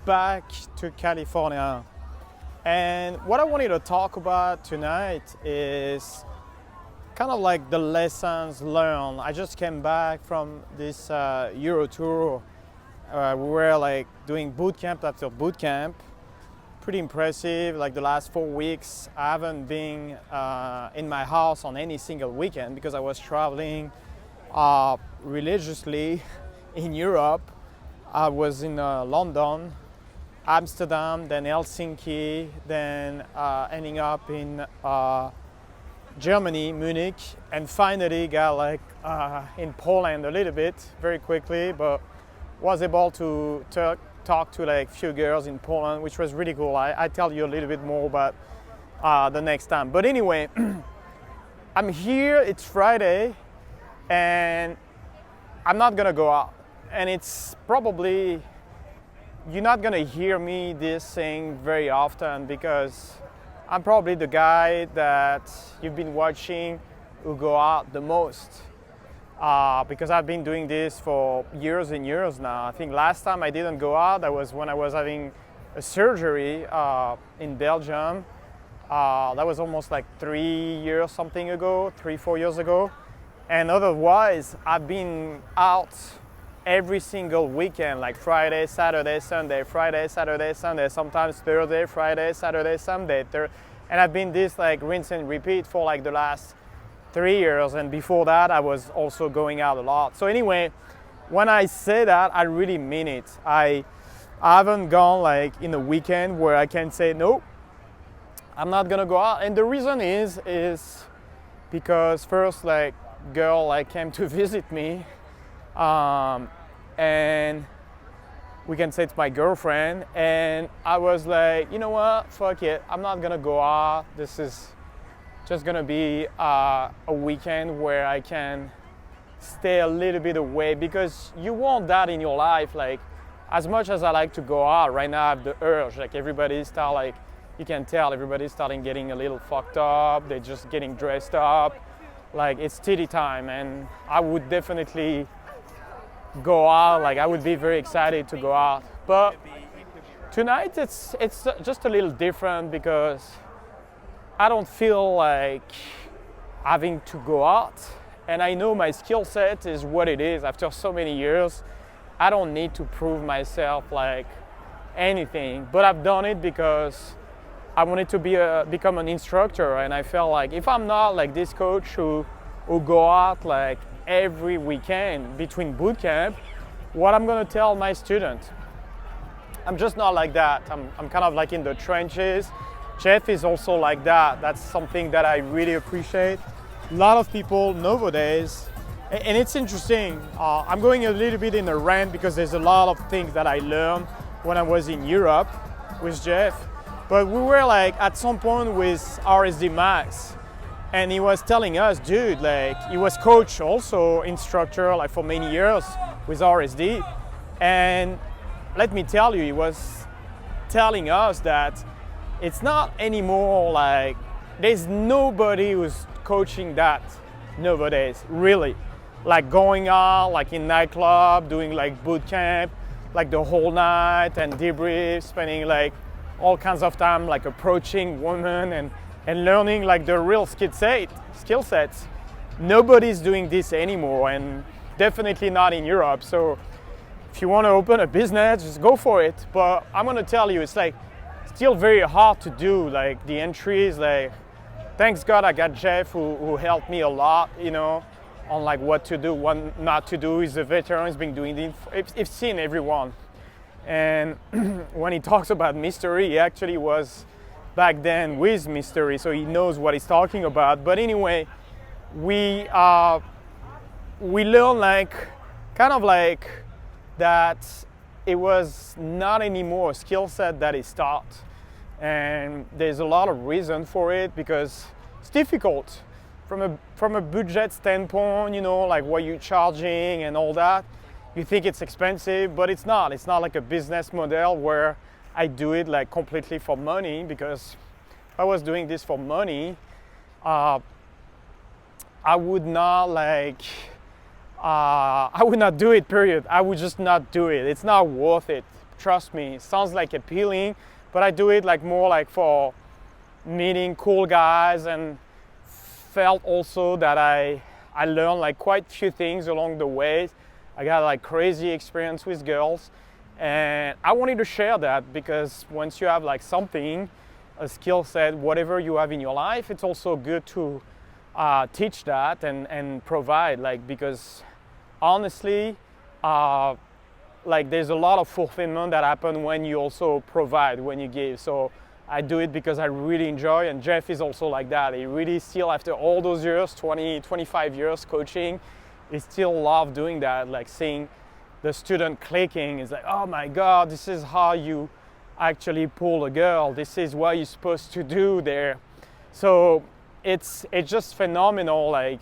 back to California. And what I wanted to talk about tonight is kind of like the lessons learned. I just came back from this Euro tour. We were like doing bootcamp after bootcamp. Pretty impressive. Like the last 4 weeks, I haven't been in my house on any single weekend because I was traveling religiously in Europe. I was in London, Amsterdam, then Helsinki, then ending up in Germany, Munich, and finally got like in Poland a little bit very quickly, but was able to talk to like few girls in Poland, which was really cool. I tell you a little bit more about the next time. But anyway, I'm here, it's Friday, and I'm not gonna go out. And it's probably, you're not gonna hear me this saying very often because I'm probably the guy that you've been watching who go out the most. Because I've been doing this for years and years now. I think last time I didn't go out, that was when I was having a surgery in Belgium. That was almost like 3 years something ago, 3-4 years ago. And otherwise, I've been out every single weekend, like Friday, Saturday, Sunday, Friday, Saturday, Sunday, sometimes Thursday, Friday, Saturday, Sunday. And I've been this like rinse and repeat for like the last 3 years. And before that, I was also going out a lot. So anyway, when I say that, I really mean it. I haven't gone like in a weekend where I can say, nope, I'm not gonna go out. And the reason is because first, like, girl like came to visit me, and we can say it's my girlfriend, and I was like, you know what, fuck it, I'm not gonna go out. This is just gonna be a weekend where I can stay a little bit away, because you want that in your life. Like, as much as I like to go out right now, I have the urge. Like, everybody's start, like, you can tell everybody's starting getting a little fucked up. They're just getting dressed up. Like, it's titty time, and I would definitely go out. Like, I would be very excited to go out. But tonight it's just a little different because I don't feel like having to go out. And I know my skill set is what it is. After so many years, I don't need to prove myself like anything. But I've done it because I wanted to become an instructor, and I felt like if I'm not like this coach who go out like every weekend between bootcamp, what I'm gonna tell my students? I'm just not like that. I'm kind of like in the trenches. Jeff is also like that. That's something that I really appreciate. A lot of people nowadays, and it's interesting, I'm going a little bit in a rant because there's a lot of things that I learned when I was in Europe with Jeff. But we were like at some point with RSD Max, and he was telling us, dude, like, he was coach also, instructor, like for many years with RSD. And let me tell you, he was telling us that it's not anymore like, there's nobody who's coaching that nowadays, really. Like going out, like in nightclub, doing like boot camp, like the whole night and debrief, spending like all kinds of time like approaching women and learning like the real skill sets. Nobody's doing this anymore, and definitely not in Europe. So if you want to open a business, just go for it. But I'm gonna tell you, it's like still very hard to do, like the entries. Like, thanks God I got Jeff who helped me a lot, you know, on like what to do, what not to do. He's a veteran, he's been doing this, he's seen everyone. And when he talks about mystery, he actually was back then with mystery, so he knows what he's talking about. But anyway, we learned like kind of like that it was not anymore a skill set that is taught, and there's a lot of reason for it because it's difficult from a budget standpoint, you know, like what you're charging and all that. You think it's expensive, but it's not. It's not like a business model where I do it like completely for money, because if I was doing this for money, I would not do it, period. I would just not do it. It's not worth it. trust me, it sounds like appealing, but I do it like more like for meeting cool guys, and felt also that I learned like quite a few things along the way. I got like crazy experience with girls, and I wanted to share that, because once you have like something, a skill set, whatever you have in your life, it's also good to teach that and provide, like, because honestly, like there's a lot of fulfillment that happen when you also provide, when you give. So I do it because I really enjoy, and Jeff is also like that. He really still, after all those years, 25 years coaching, he still loves doing that, like seeing the student clicking. It's like, oh my God, this is how you actually pull a girl. This is what you're supposed to do there. So it's just phenomenal, like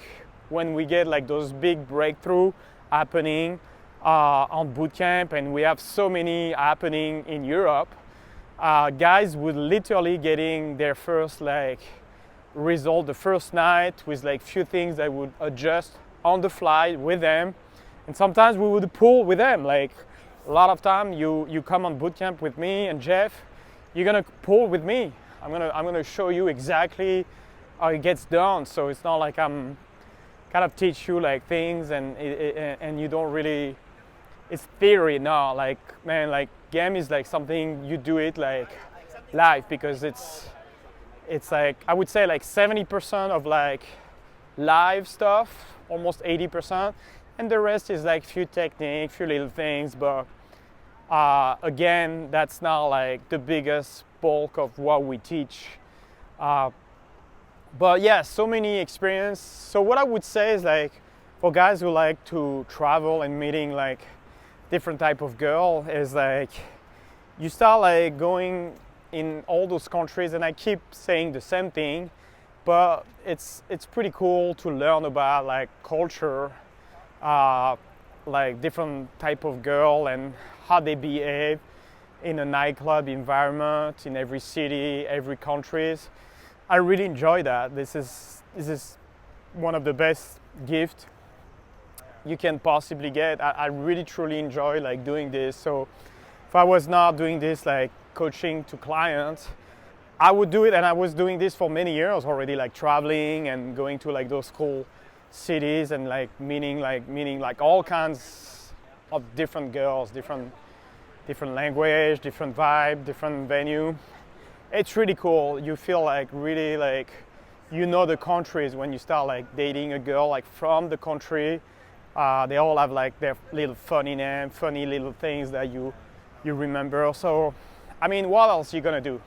when we get like those big breakthrough happening on bootcamp, and we have so many happening in Europe. Guys would literally getting their first like result the first night with like few things that would adjust on the fly with them, and sometimes we would pull with them. Like a lot of time you come on bootcamp with me and Jeff, you're gonna pull with me. I'm gonna show you exactly how it gets done. So it's not like I'm kind of teach you like things and you don't really, it's theory. No, like man, like game is like something you do it like live, because it's like I would say like 70% of like live stuff, almost 80%, and the rest is like few technique, few little things. But again, that's not like the biggest bulk of what we teach. But yeah, so many experience. So what I would say is like for guys who like to travel and meeting like different type of girl, is like you start like going in all those countries, and I keep saying the same thing, but it's pretty cool to learn about like culture, like different type of girl and how they behave in a nightclub environment in every city, every countries. I really enjoy that. This is one of the best gifts you can possibly get. I really truly enjoy like doing this. So if I was not doing this like coaching to clients, I would do it, and I was doing this for many years already, like traveling and going to like those cool cities and like meeting like all kinds of different girls, different language, different vibe, different venue. It's really cool. You feel like really like you know the countries when you start like dating a girl like from the country. They all have like their little funny name, funny little things that you remember. So I mean, what else you gonna do?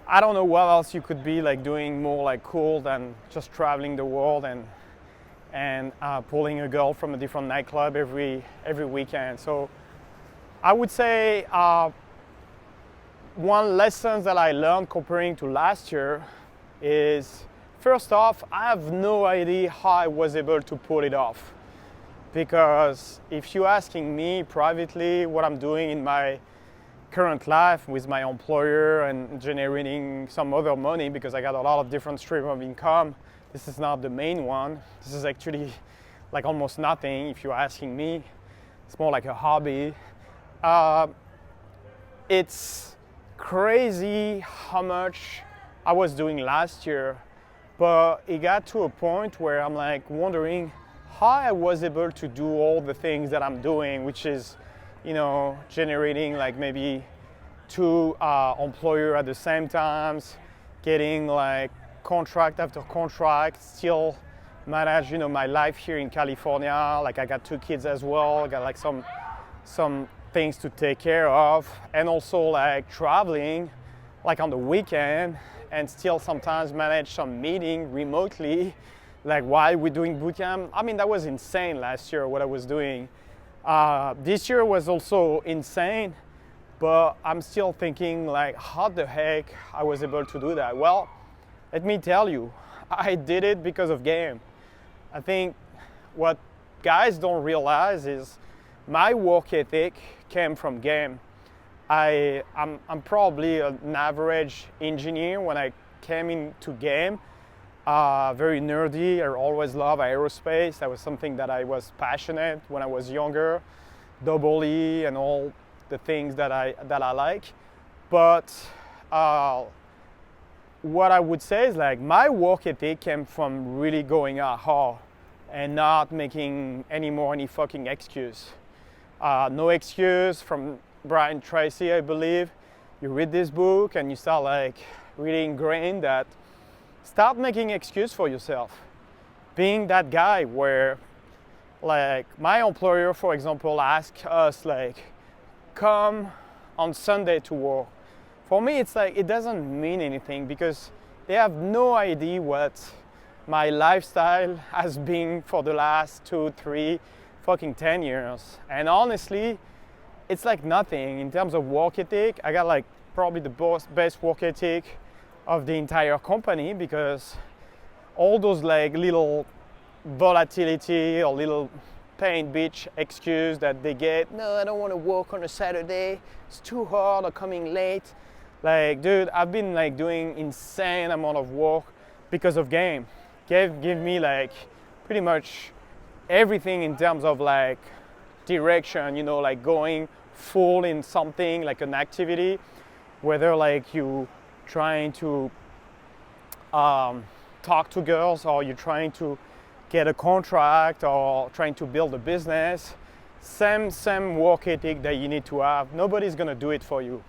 I don't know what else you could be like doing more like cool than just traveling the world and pulling a girl from a different nightclub every weekend. So I would say one lesson that I learned comparing to last year is, first off, I have no idea how I was able to pull it off. Because if you're asking me privately what I'm doing in my current life with my employer and generating some other money, because I got a lot of different streams of income, this is not the main one. This is actually like almost nothing if you're asking me. It's more like a hobby. It's crazy how much I was doing last year, but it got to a point where I'm like wondering how I was able to do all the things that I'm doing, which is, you know, generating like maybe 2 employers at the same times, getting like contract after contract, still manage, you know, my life here in California. Like I got 2 kids as well. I got like some things to take care of, and also like traveling like on the weekend, and still sometimes manage some meeting remotely, like while we're doing bootcamp. I mean, that was insane last year what I was doing. This year was also insane, but I'm still thinking like how the heck I was able to do that. Well, let me tell you, I did it because of game. I think what guys don't realize is my work ethic came from game. I'm probably an average engineer when I came into game. Very nerdy. I always loved aerospace. That was something that I was passionate when I was younger. Double E and all the things that I like. But what I would say is like my work ethic came from really going out hard and not making any fucking excuse. No excuse from Brian Tracy, I believe. You read this book and you start like really ingrained that start making excuse for yourself. Being that guy where like my employer, for example, asks us like, come on Sunday to work. For me, it's like, it doesn't mean anything because they have no idea what my lifestyle has been for the last 2, 3, fucking 10 years. And honestly, it's like nothing in terms of work ethic. I got like probably the best work ethic of the entire company because all those like little volatility or little pain bitch excuse that they get, no, I don't want to work on a Saturday, it's too hard, or coming late. Like, dude, I've been like doing insane amount of work because of game. Give me like pretty much everything in terms of like direction, you know, like going full in something like an activity, whether like you trying to talk to girls or you're trying to get a contract or trying to build a business. Same work ethic that you need to have. Nobody's gonna do it for you.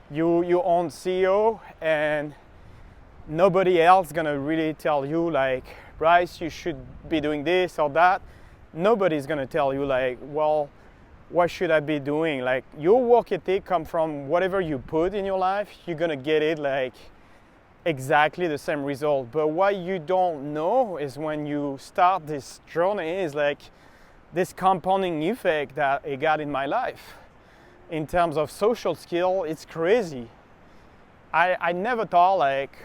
You own CEO and nobody else gonna really tell you like, Bryce, you should be doing this or that. Nobody's gonna tell you like, well, what should I be doing? Like your work ethic come from whatever you put in your life, you're gonna get it like exactly the same result. But what you don't know is when you start this journey is like this compounding effect that it got in my life. In terms of social skill, it's crazy. I never thought like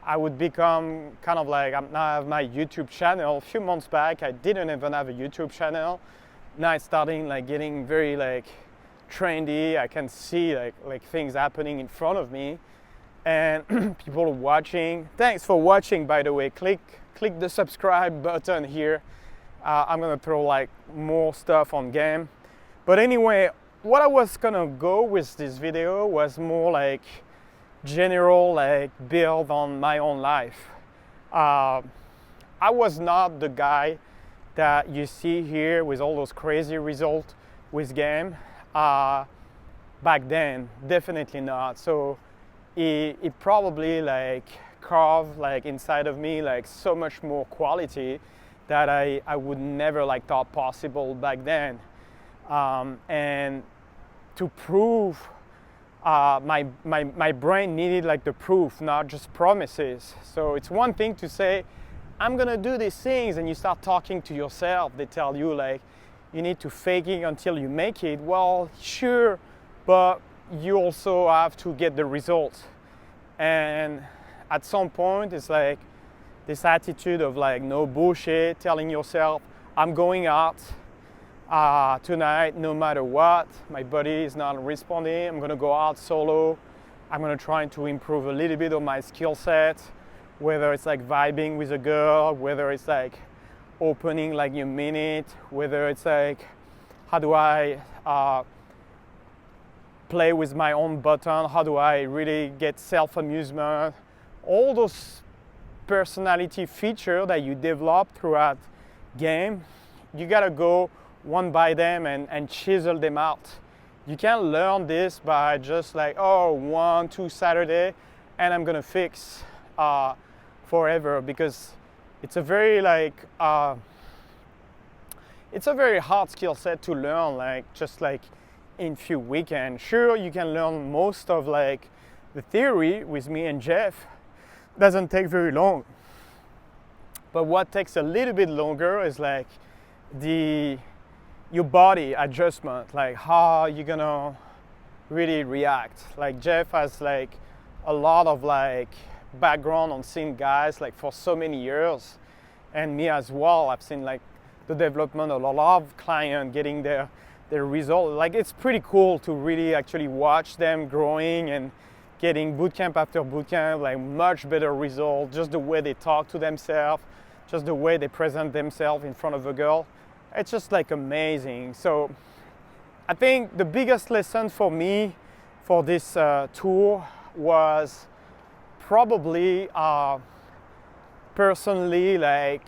I would become kind of like, I now have my YouTube channel. A few months back, I didn't even have a YouTube channel. Now it's starting like getting very like trendy. I can see like things happening in front of me and people watching. Thanks for watching, by the way. Click the subscribe button here. I'm gonna throw like more stuff on game. But anyway, what I was gonna go with this video was more like general, like build on my own life. I was not the guy that you see here with all those crazy results with game. Back then, definitely not. So it probably like carved like inside of me like so much more quality that I would never like thought possible back then. And to prove, my brain needed like the proof, not just promises. So it's one thing to say, I'm gonna do these things, and you start talking to yourself. They tell you like, you need to fake it until you make it. Well, sure, but you also have to get the results. And at some point, it's like this attitude of like no bullshit, telling yourself, I'm going out tonight no matter what. My body is not responding. I'm gonna go out solo. I'm gonna try to improve a little bit of my skill set, whether it's like vibing with a girl, whether it's like opening like you mean it, whether it's like how do I play with my own button, how do I really get self-amusement, all those personality features that you develop throughout game, you gotta go one by them and chisel them out. You can't learn this by just like, oh, 1, 2 Saturday and I'm gonna fix forever, because it's a very like it's a very hard skill set to learn like just like in few weekends. Sure, you can learn most of like the theory with me and Jeff. Doesn't take very long. But what takes a little bit longer is like your body adjustment, like how you're gonna really react. Like Jeff has like a lot of like background on seeing guys like for so many years, and me as well. I've seen like the development of a lot of clients getting their result. Like it's pretty cool to really actually watch them growing and getting bootcamp after bootcamp, like much better result, just the way they talk to themselves, just the way they present themselves in front of a girl. It's just like amazing. So I think the biggest lesson for me for this tour was probably personally, like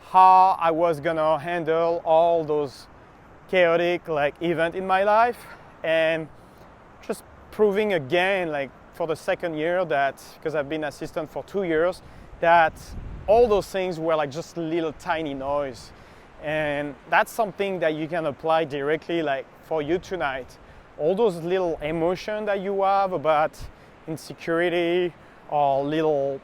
how I was gonna handle all those chaotic like event in my life, and just proving again, like for the second year, that because I've been assistant for 2 years, that all those things were like just little tiny noise. And that's something that you can apply directly, like for you tonight. All those little emotions that you have about insecurity or little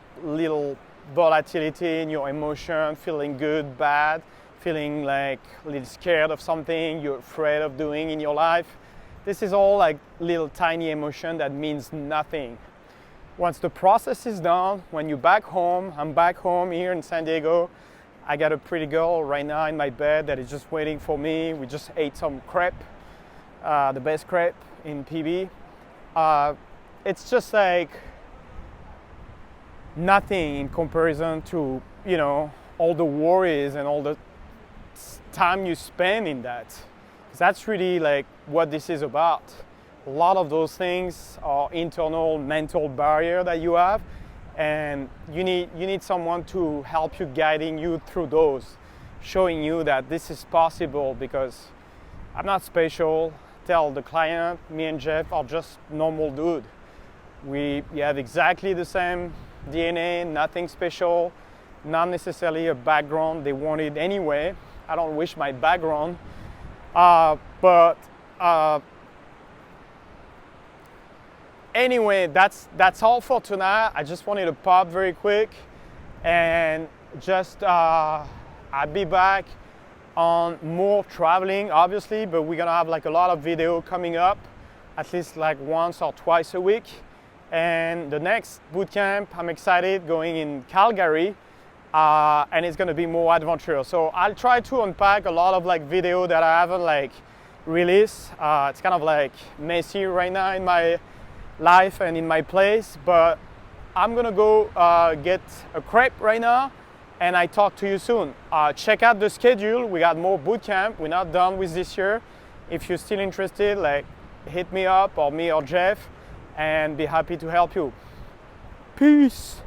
volatility in your emotion, feeling good, bad, feeling like a little scared of something you're afraid of doing in your life. This is all like little tiny emotion that means nothing. Once the process is done, when you're back home, I'm back home here in San Diego. I got a pretty girl right now in my bed that is just waiting for me. We just ate some crepe, the best crepe in PB. It's just like nothing in comparison to, you know, all the worries and all the time you spend in that. That's really like what this is about. A lot of those things are internal mental barrier that you have, and you need someone to help you, guiding you through those, showing you that this is possible, because I'm not special. Tell the client, me and Jeff are just normal dude. We have exactly the same DNA, nothing special, not necessarily a background they wanted anyway. I don't wish my background. Anyway, that's all for tonight. I just wanted to pop very quick, and just I'll be back on more traveling, obviously, but we're gonna have like a lot of video coming up, at least like once or twice a week. And the next boot camp, I'm excited, going in Calgary. And it's gonna be more adventurous. So I'll try to unpack a lot of like video that I haven't like released. It's kind of like messy right now in my life and in my place, but I'm gonna go get a crepe right now, and I talk to you soon. Check out the schedule. We got more boot camp. We're not done with this year. If you're still interested, like hit me up, or me or Jeff, and be happy to help you. Peace.